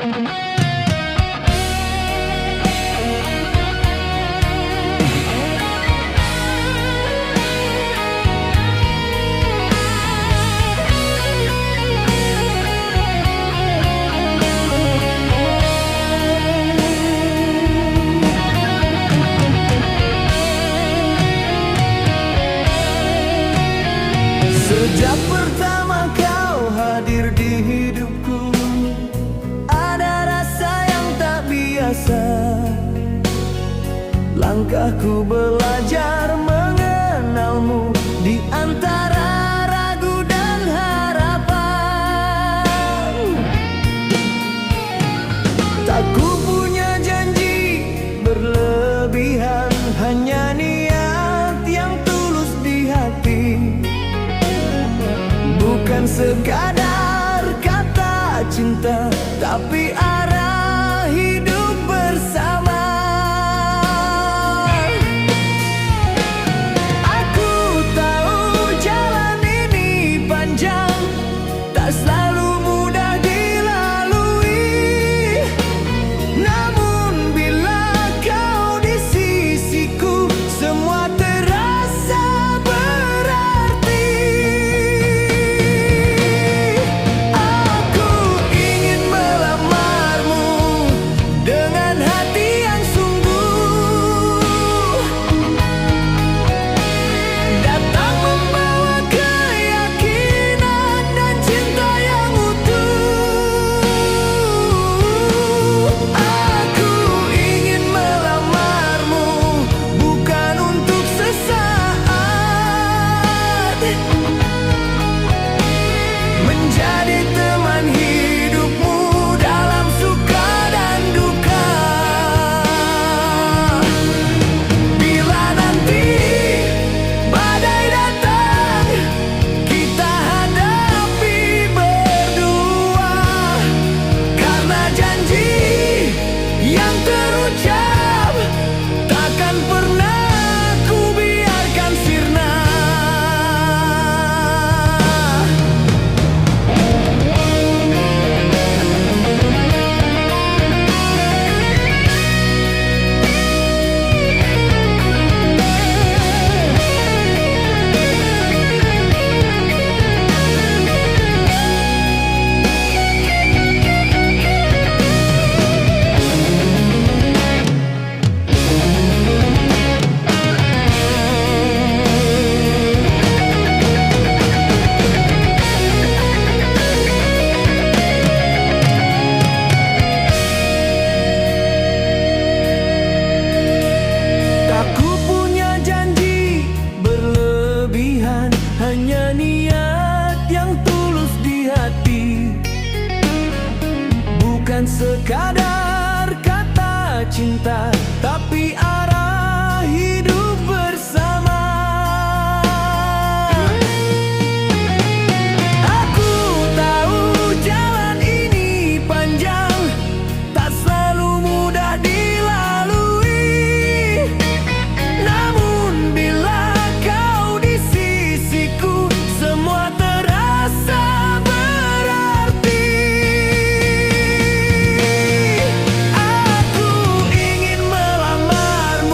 Sejak pertama kau hadir di hidupku, ada rasa yang tak biasa. Langkahku belajar mengenalmu di antara ragu dan harapan. Tak ku punya janji berlebihan, hanya niat yang tulus di hati. Bukan sekadar kata cinta, tapi arah hidup bersama. Aku tahu jalan ini panjang, tak selalu mudah dilalui. Namun bila kau di sisiku, semua terasa berarti. Dengan hati yang sungguh, datang membawa keyakinan dan cinta yang utuh. Aku ingin melamarmu, bukan untuk sesaat, menjadi teman hidupmu dalam suka dan duka. Bila nanti badai datang, kita hadapi berdua. Karena janji yang terucap takkan pernah ku biarkan sirna. Hanya niat yang tulus di hati, bukan sekadar kata cinta, tapi arah hidup bersama. Aku tahu jalan ini panjang, tak selalu mudah dilalui. Namun bila kau di sisiku, semua terasa berarti. Aku ingin melamarmu,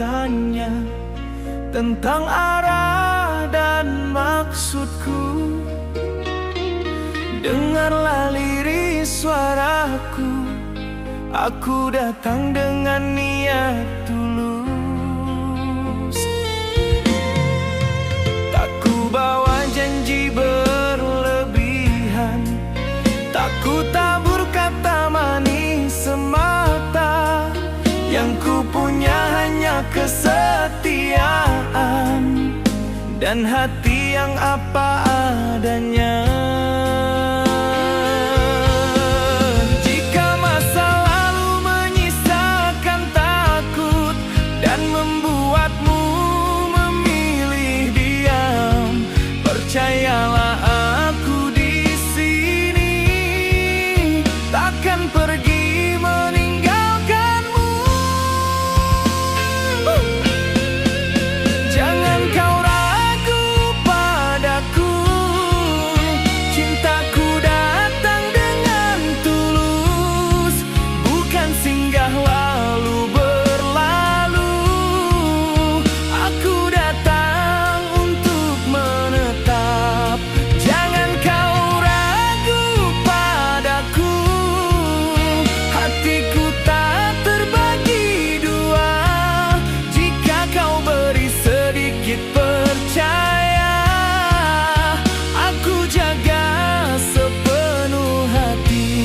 bertanya tentang arah dan maksudku. Dengarlah lirik suaraku, aku datang dengan niat tulus. Tak ku bawa janji berlebihan, tak ku tabur kata manis semata. Yang ku punya hanya kesetiaan dan hati yang apa adanya. Jika masa lalu menyisakan takut dan membuatmu memilih diam, percayalah aku di sini takkan pergi meninggalkanmu. Jangan kau ragu padaku, cintaku datang dengan tulus, bukan singgah lalu berlalu. Aku datang untuk menetap. Jangan kau ragu padaku, hatiku tak terbagi dua. Jika kau beri sedikit percaya, aku jaga sepenuh hati.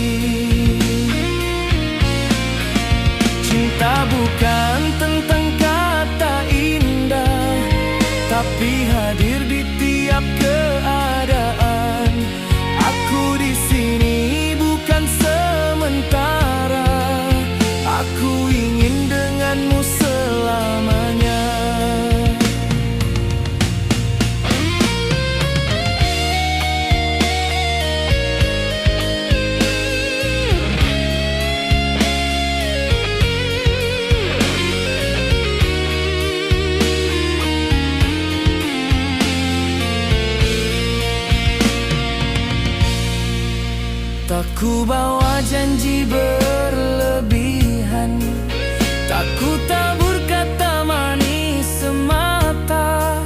Cinta bukan tentang kata indah, tapi hadir di tiap keadaan. Aku di sini bukan sementara, aku ingin denganmu selamanya. Tak ku bawa janji berlebihan, tak ku tabur kata manis semata.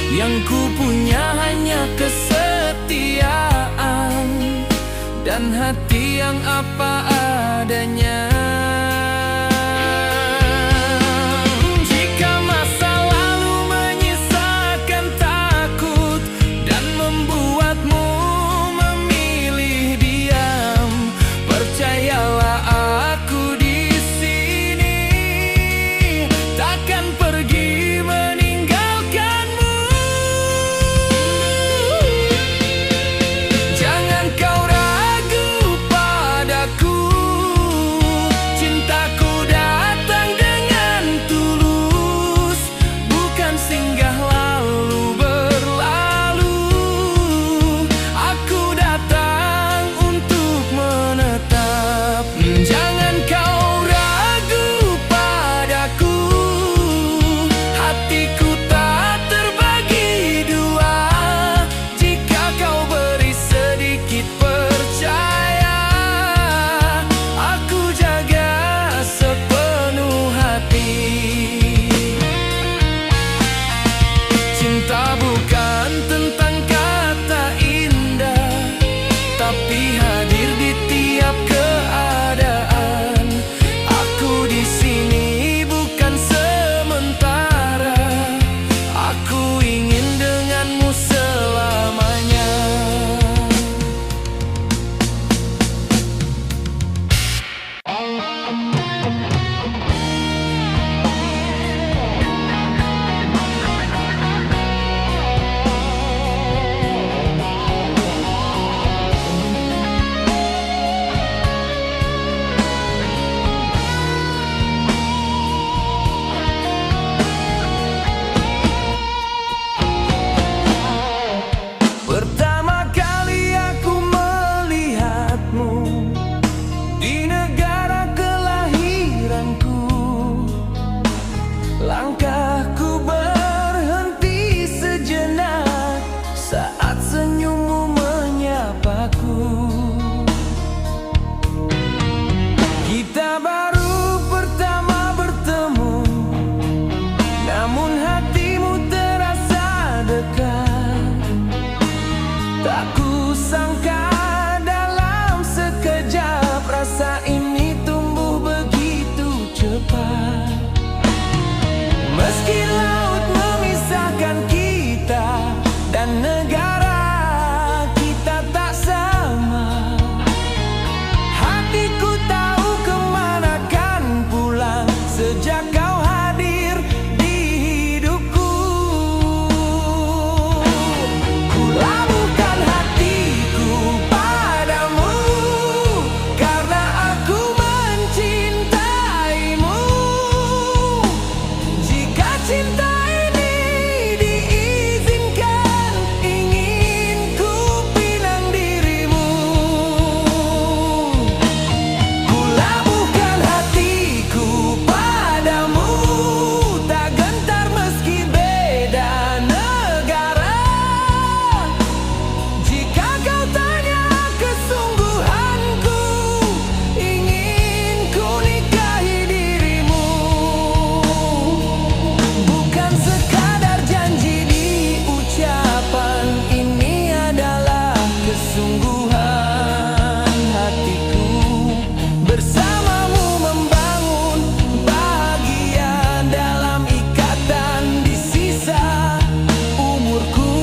Yang ku punya hanya kesetiaan dan hati yang apa adanya. Jika masa lalu menyisakan takut dan membuatmu memilih diam, percayalah aku di sini takkan pergi meninggalkanmu. Jangan kau ragu padaku, dan negara kita tak sama. Hatiku tahu kemana kan pulang sejak kau hadir di hidupku. Ku labuhkan hatiku padamu karena aku mencintaimu. Jika cinta ini diizinkan, ingin ku pinang dirimu. Ku labuhkan hatiku padamu, tak gentar meski beda negara. Jika kau tanya kesungguhanku, ingin ku nikahi dirimu. Bukan sekadar janji di ucapan, ini adalah kesungguhan hatiku. Bersamamu membangun bahagia dalam ikatan di sisa umurku.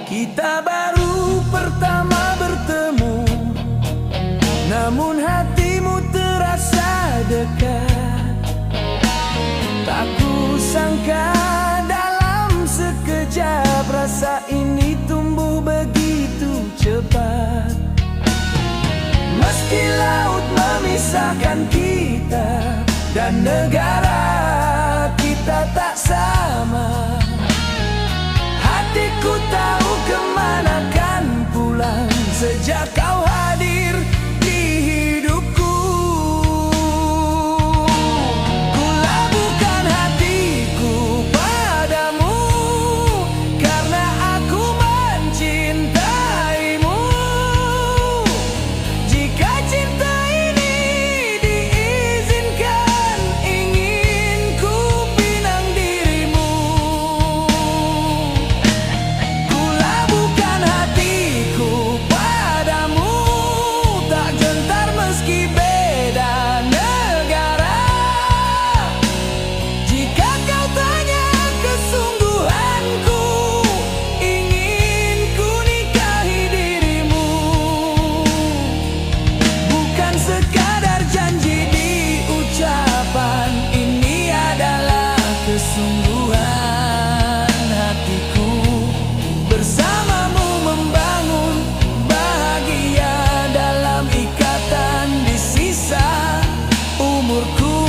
Kita baru pertama bertemu, namun hatimu terasa dekat. Tak kusangka dalam sekejap rasa ini tumbuh begitu cepat. Meski laut memisahkan kita dan negara kita tak sama. Hatiku tahu kemana kan pulang sejak kau hadir di hidupku. Ku labuhkan hatiku padamu karena aku mencintaimu. Jika cinta ini diizinkan, ingin ku pinang dirimu. Ku labuhkan hatiku padamu, tak gentar meski beda negara. Jika kau tanya kesungguhanku, ingin ku nikahi dirimu. Bukan sekadar janji di ucapan, ini adalah kesungguhan hatiku. Bersamamu membangun bahagia dalam ikatan di sisa umurku.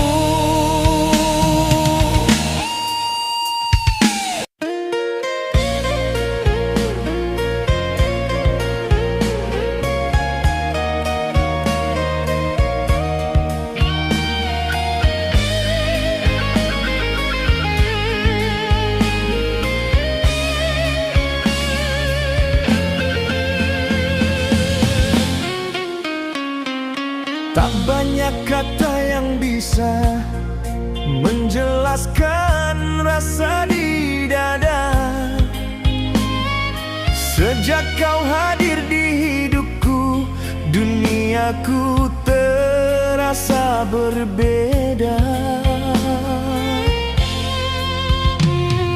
Tak banyak kata yang bisa menjelaskan rasa di dada. Sejak kau hadir di hidupku, duniaku terasa berbeda.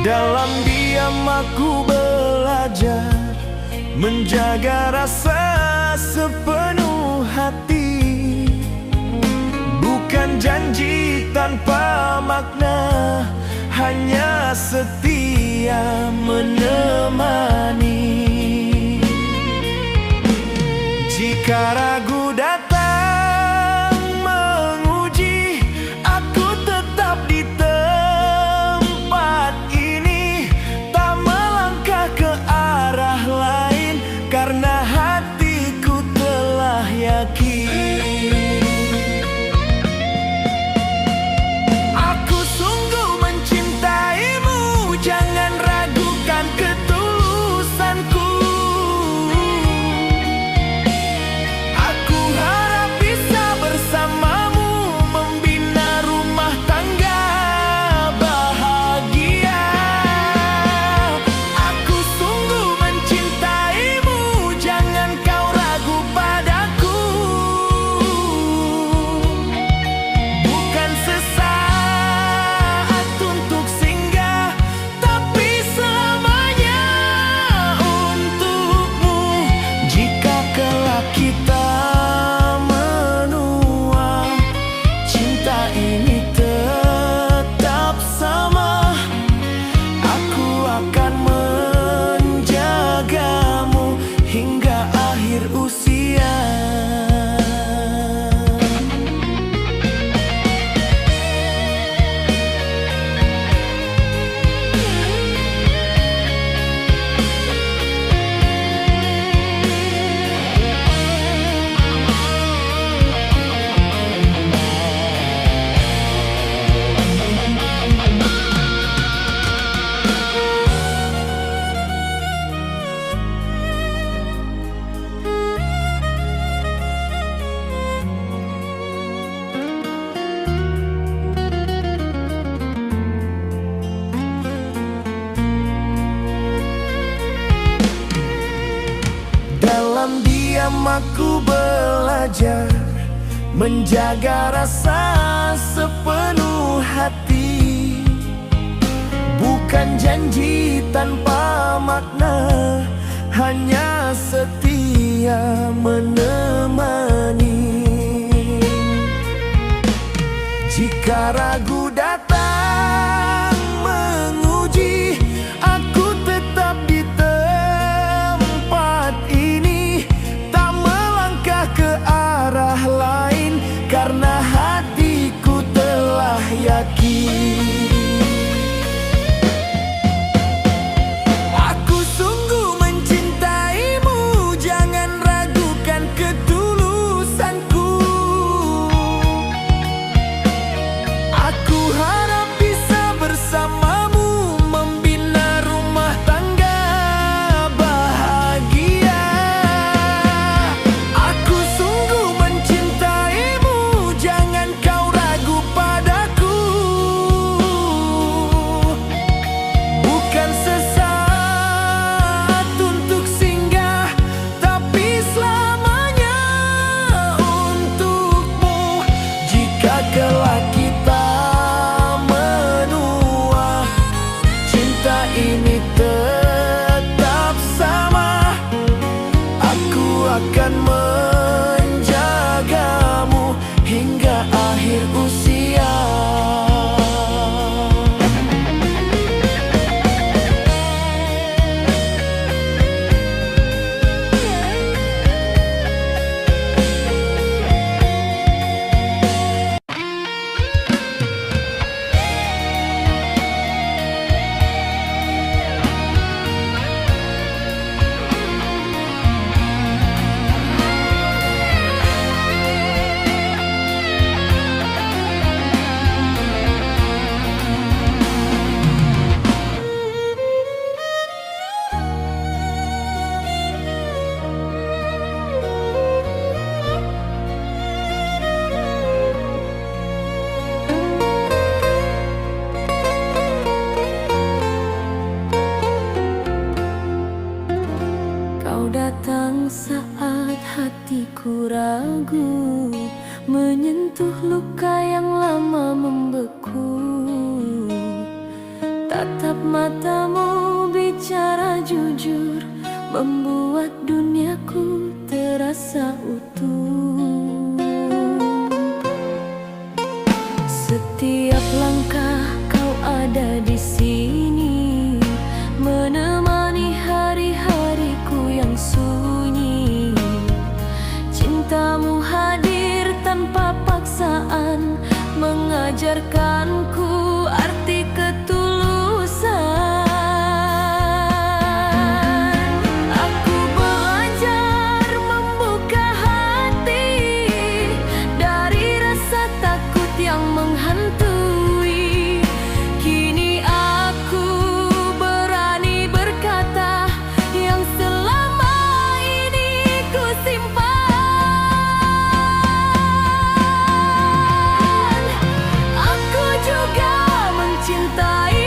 Dalam diam aku belajar menjaga rasa sepenuh hati. Bukan janji tanpa makna, hanya setia menemani. Jika ragu datang menguji, aku tetap di tempat ini, tak melangkah ke arah lain karena hatiku telah yakin. aku belajar menjaga rasa sepenuh hati. Bukan janji tanpa makna, hanya setia menemani. Jika ragu datang menguji, aku tetap di tempat ini, tak melangkah ke arah lain, karena hatiku telah yakin. Kelak kita menua, cinta ini tetap sama. Aku akan menjagamu hingga akhir usia. Datang saat hatiku ragu, menyentuh luka yang lama membeku. Tatap matamu bicara jujur, membuat duniaku terasa utuh. Setiap langkah kau ada di sini, menemani hari-hariku yang sunyi. Cintamu hadir tanpa paksaan, mengajarkanku arti ketulusan. Aku belajar membuka hati dari rasa takut yang menghantui. Kini aku berani berkata yang selama ini ku simpan. Aku juga mencintai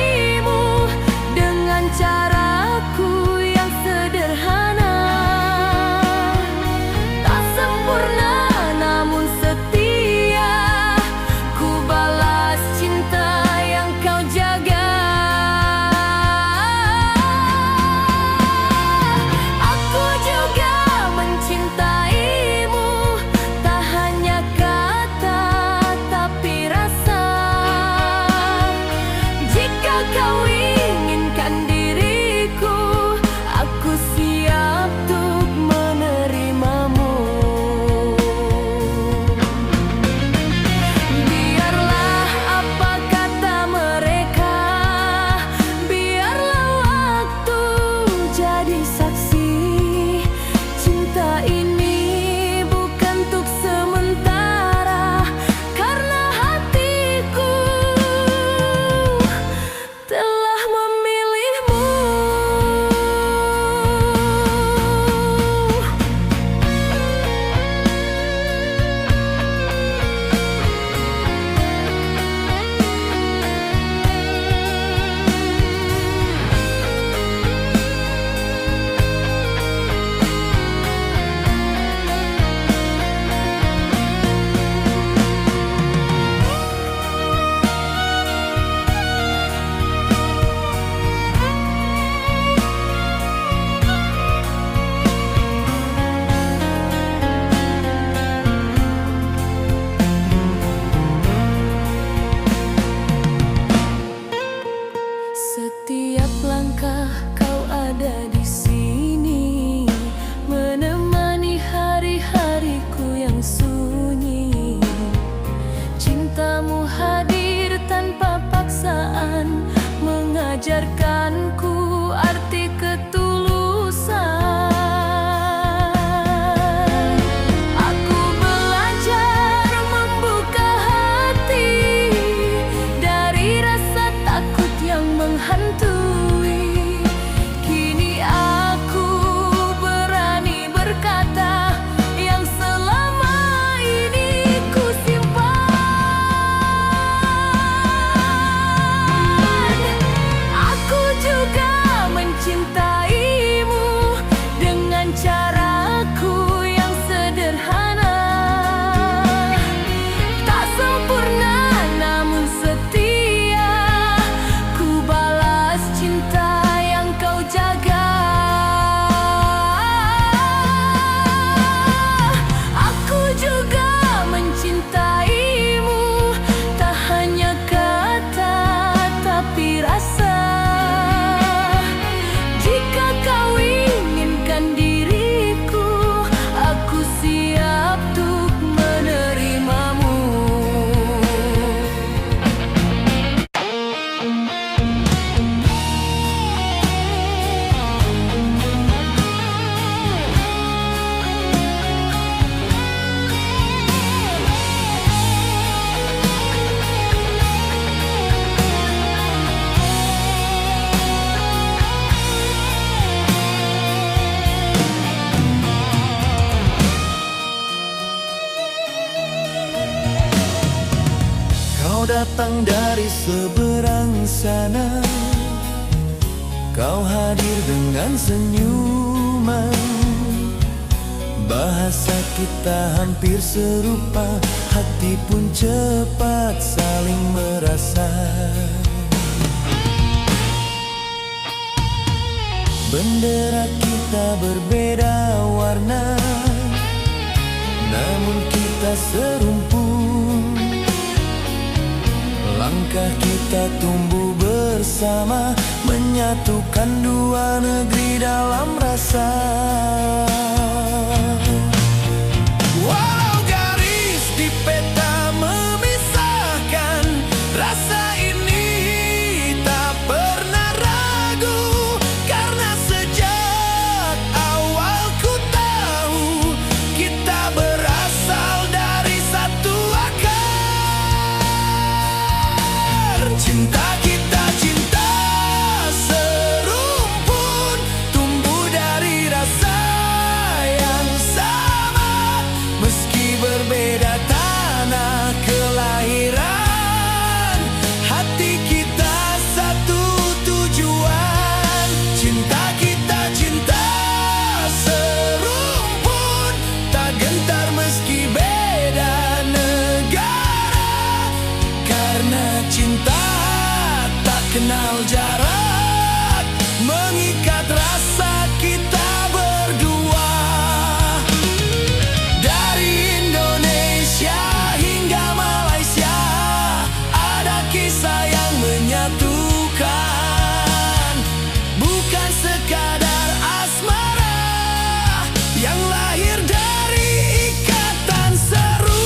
Kau datang dari seberang sana, kau hadir dengan senyuman. Bahasa kita hampir serupa, hati pun cepat saling merasa. Bendera kita berbeda warna, namun kita serumpun. Langkah kita tumbuh bersama, menyatukan dua negeri dalam rasa. Walau garis di peta memisahkan, rasa ini tak pernah ragu. Karena sejak awal ku tahu, kita berasal dari satu akar. Cinta kita cinta serumpun, tumbuh dari rasa yang sama. Meski berbeda tanah kelahiran, hati kita satu tujuan. Cinta kita cinta serumpun, tak gentar meski beda negara. Karena cinta tak kenal jarak, mengikat rasa kita berdua. Dari Indonesia hingga Malaysia, ada kisah yang menyatukan. Bukan sekadar asmara yang lahir dari ikatan serumpun.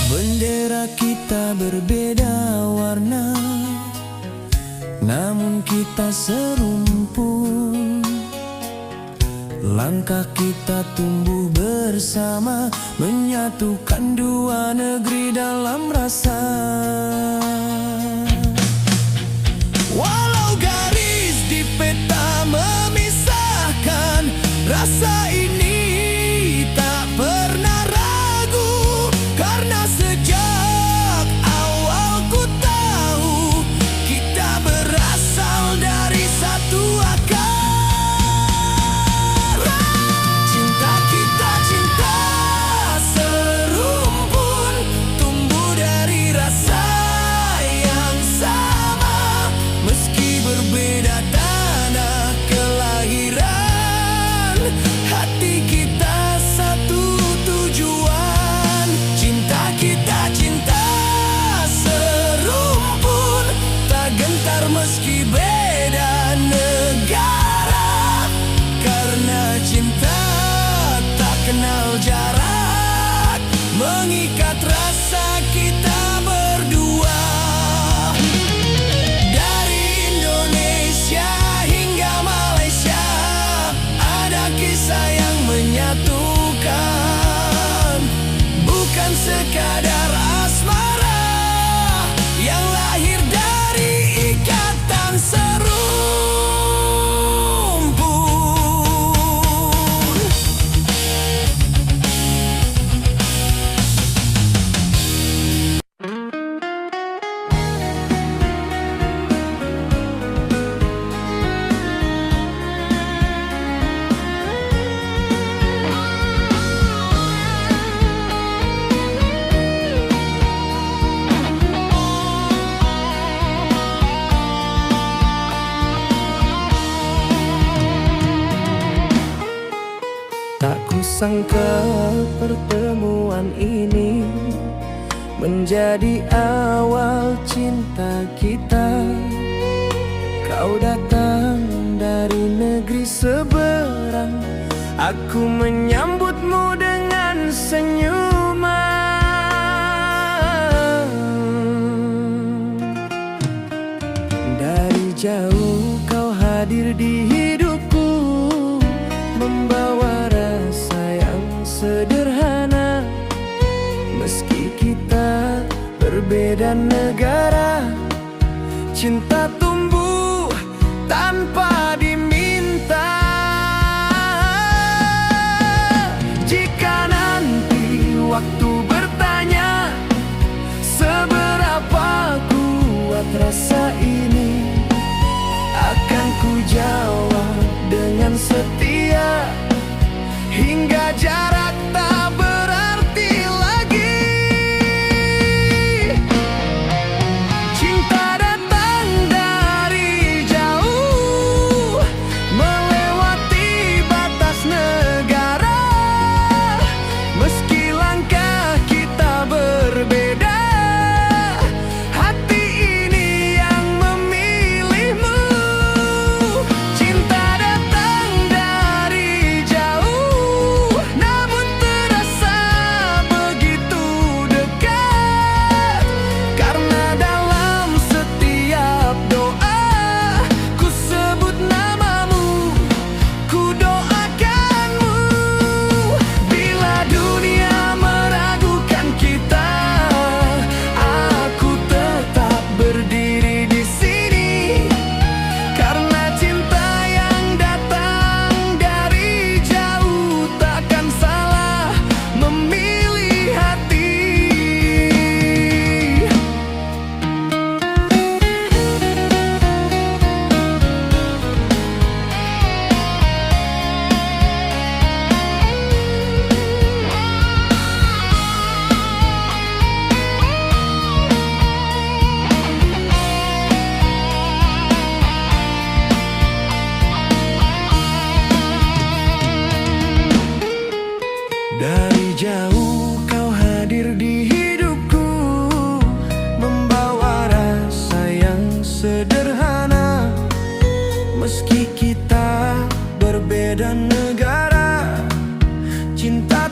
Bendera kita berbeda warna, namun kita serumpun. Langkah kita tumbuh bersama, menyatukan dua negeri dalam rasa. Walau garis di peta memisahkan, rasa ini tak pernah ragu. Karena sejak awal ku tahu, kita berasal dari satu akar. Cinta kita cinta serumpun, tumbuh dari rasa yang sama. Meski berbeda tanah kelahiran, hati kita satu tujuan. Cinta kita cinta serumpun, tak gentar meski beda negara. Karena cinta tak kenal jarak, mengikat rasa kita berdua. Dari Indonesia hingga Malaysia, ada kisah yang menyatukan. Bukan sekadar asmara yang lahir dari ikatan serumpun. Tak kusangka pertemuan ini menjadi awal cinta kita. Kau datang dari negeri seberang, aku menyambutmu dengan senyuman. sederhana. Meski kita berbeda negara, cinta tumbuh tanpa diminta. Jika nanti waktu bertanya seberapa kuat rasa ini, akan ku jawab dengan setia hingga jarak tak berarti lagi. Cinta datang dari jauh, melewati batas negara. Meski langkah kita berbeda, hati ini yang memilihmu. Cinta datang dari jauh, namun terasa begitu dekat. Karena dalam setiap doa ku sebut namamu, ku doakanmu. Bila dunia meragukan kita, aku tetap berdiri di sini. Karena cinta yang datang dari jauh takkan salah memilih hati. Dari jauh kau hadir di hidupku, membawa rasa yang sederhana. Meski kita berbeda negara, cinta